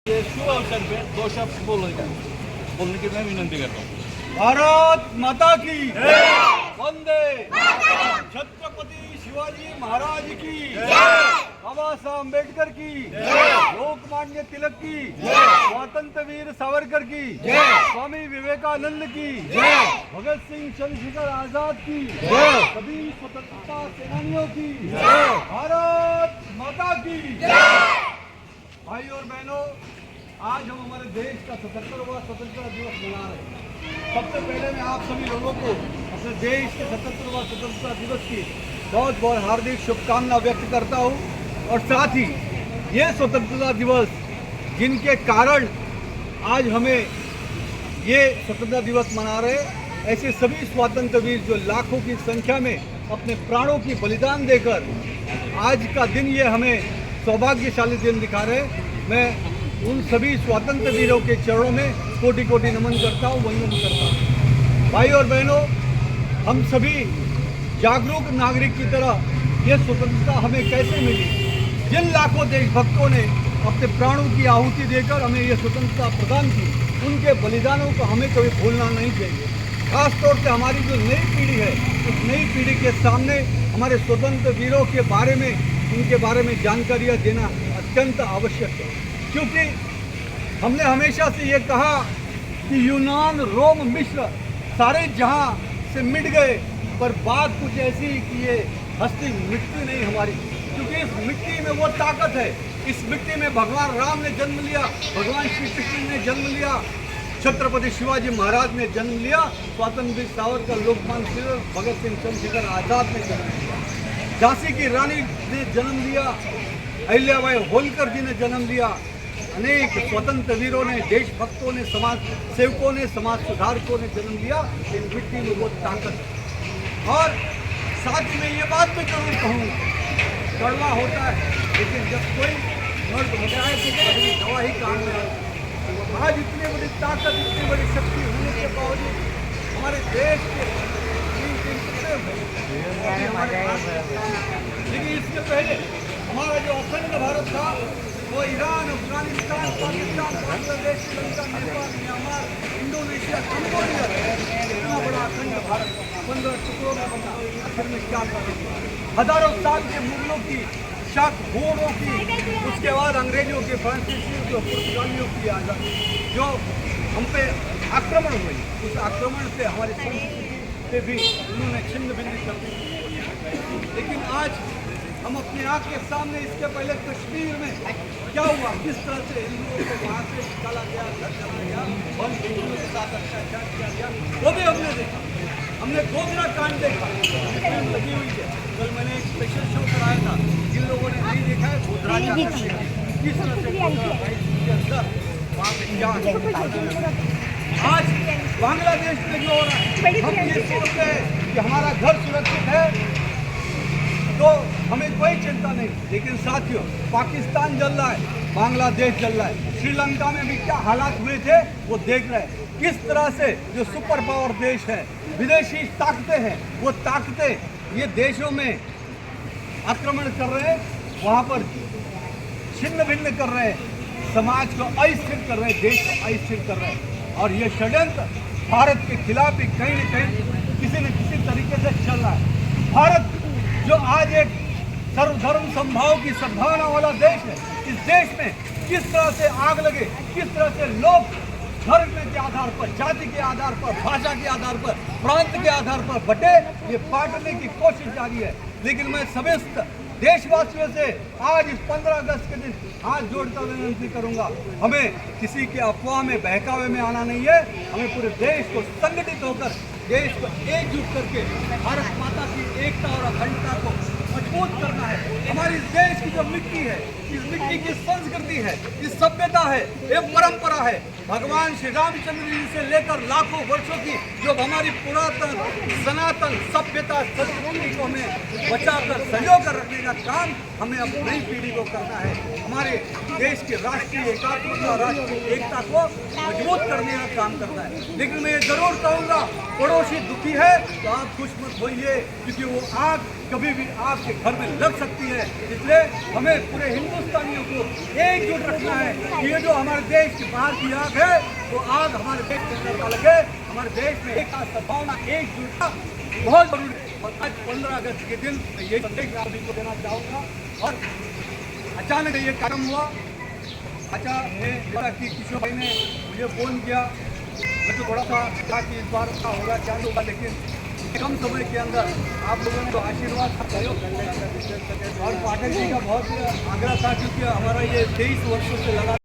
ये शुभ अवसर पे दो शब्द बोलने की मैं विनंती करता हूँ। भारत माता की वंदे छत्रपति शिवाजी महाराज की बाबा साहब अम्बेडकर की लोकमान्य तिलक की स्वतंत्र वीर सावरकर की स्वामी विवेकानंद की भगत सिंह चंद्रशेखर आजाद की सभी स्वतंत्रता सेनानियों की भारत माता की। भाई और बहनों, आज हम हमारे देश का 77वां स्वतंत्रता दिवस मना रहे हैं। सबसे पहले मैं आप सभी लोगों को अपने देश के 77वां स्वतंत्रता दिवस की बहुत बहुत हार्दिक शुभकामना व्यक्त करता हूं। और साथ ही ये स्वतंत्रता दिवस जिनके कारण आज हमें ये स्वतंत्रता दिवस मना रहे हैं, ऐसे सभी स्वतंत्र वीर जो लाखों की संख्या में अपने प्राणों की बलिदान देकर आज का दिन ये हमें सौभाग्यशाली दिन दिखा रहे हैं। मैं उन सभी स्वतंत्र वीरों के चरणों में कोटि कोटि नमन करता हूँ, वंदन करता हूँ। भाई और बहनों, हम सभी जागरूक नागरिक की तरह ये स्वतंत्रता हमें कैसे मिली? जिन लाखों देशभक्तों ने अपने प्राणों की आहुति देकर हमें ये स्वतंत्रता प्रदान की, उनके बलिदानों को हमें कभी भूलना नहीं चाहिए। खासतौर से हमारी जो नई पीढ़ी है, उस नई पीढ़ी के सामने हमारे स्वतंत्र वीरों के बारे में, उनके बारे में जानकारियाँ देना अत्यंत आवश्यक है। क्योंकि हमने हमेशा से ये कहा कि यूनान, रोम, मिस्र सारे जहां से मिट गए, पर बात कुछ ऐसी कि ये हस्ती मिटती नहीं हमारी, क्योंकि इस मिट्टी में वो ताकत है। इस मिट्टी में भगवान राम ने जन्म लिया, भगवान श्री कृष्ण ने जन्म लिया, छत्रपति शिवाजी महाराज ने जन्म लिया, स्वतंत्र वीर सावरकर, लोकमान्य तिलक, भगत सिंह, चंद्रशेखर आजाद ने जन्म लिया, झांसी की रानी ने जन्म लिया, अहिल्याबाई होलकर जी ने जन्म लिया। अनेक स्वतंत्र वीरों ने, देशभक्तों ने, समाज सेवकों ने, समाज सुधारकों ने जन्म लिया। इन मिट्टी में वो ताकत है। और साथ ही मैं ये बात भी जरूर कहूँगा, कड़वा होता है, लेकिन जब कोई मर्द होता है तो कभी दवा ही काम में आती है। आज इतनी बड़ी ताकत, इतनी बड़ी शक्ति होने के बावजूद हमारे देश के लेकिन इसके पहले हमारा जो अखंड भारत था, वो Iran, Afghanistan, Pakistan, Bangladesh, Sri Lanka, Nepal, Myanmar, Indonesia, Cambodia, इतना बड़ा अखंड भारत 15 टुकड़ों में बना। आखिर में क्या करें? हजारों साल के मुगलों की, शाक घोड़ों की, उसके बाद अंग्रेजों के, फ्रांसीसियों के, पुर्तगालियों की आज़ादी जो हम पे आक्रमण हुई, उस आक्रमण से हमारी संस्कृति पे भी उन्होंने छिन्न भिन्न कर दी। लेकिन आज हम अपनी आँख के सामने, इसके पहले कश्मीर में क्या हुआ, किस तरह से हिंदुओं को वहाँ से निकाला गया, घर चला गया, और हिंदुओं के साथ अत्याचार किया गया, वो भी हमने देखा। हमने गोधरा कांड देखा, फिल्म लगी हुई है। कल मैंने एक स्पेशल शो कराया था, जिन लोगों ने नहीं देखा है, गोधरा जाकर किस तरह से के अंदर वहाँ पे क्या आज बांग्लादेश में जो हो रहा है, हम ये सोचते हैं कि हमारा घर सुरक्षित है तो हमें कोई चिंता नहीं, लेकिन साथियों, पाकिस्तान जल रहा है, बांग्लादेश जल रहा है, श्रीलंका में भी क्या हालात हुए थे वो देख रहे हैं। किस तरह से जो सुपर पावर देश है, विदेशी ताकतें हैं, वो ताकतें ये देशों में आक्रमण कर रहे हैं, वहाँ पर छिन्न भिन्न कर रहे हैं, समाज को अस्थिर कर रहे हैं, देश को अस्थिर कर रहे हैं। और ये षड्यंत्र भारत के खिलाफ भी कहीं न कहीं किसी न किसी तरीके से चल रहा है। भारत जो आज एक सर्वधर्म समभाव की सद्भावना वाला देश है, इस देश में किस तरह से आग लगे, किस तरह से लोग धर्म के आधार पर, जाति के आधार पर, भाषा के आधार पर, प्रांत के आधार पर बटे, ये बांटने की कोशिश जारी है। लेकिन मैं सभी देशवासियों से आज इस 15 अगस्त के दिन हाथ जोड़कर विनती करूंगा, हमें किसी के अफवाह में, बहकावे में आना नहीं है। हमें पूरे देश को संगठित होकर, देश को एकजुट करके भारत माता की एकता और अखंडता को मजबूत करना है। हमारी देश की जो मिट्टी है, इस मिट्टी की संस्कृति है, इस सभ्यता है, एक परंपरा है, भगवान श्री रामचंद्र जी से लेकर लाखों वर्षों की जो हमारी पुरातन सनातन सभ्यता, संस्कृति को हमें बचाकर संजोकर रखने का काम हमें अपनी नई पीढ़ी को करना है। हमारे देश के राष्ट्रीय एकात्मता, राष्ट्रीय एकता को मजबूत करने का काम करना है। लेकिन मैं ये जरूर कहूँगा, पड़ोसी दुखी है तो आप खुश मत होइए, क्योंकि वो आग कभी भी आपके घर में लग सकती है। इसलिए हमें पूरे हिंदू हिंदुस्तानियों को एकजुट रखना है। ये जो हमारे देश की बाहर की आग है, वो आग हमारे देश के अंदर ना लगे। हमारे देश में एक सद्भावना, एकजुटता बहुत जरूरी है। और आज 15 अगस्त के दिन मैं ये संदेश आप सभी को देना चाहूँगा। और अचानक ये कार्यक्रम हुआ। अच्छा है कि किशोर भाई ने मुझे फ़ोन किया। मैं तो थोड़ा सा था कि इस बार का होगा क्या होगा, लेकिन कम समय के अंदर आप लोगों ने तो आशीर्वाद सहयोग और पाठक जी का बहुत आग्रह था, क्योंकि हमारा ये 23 वर्षों से लगा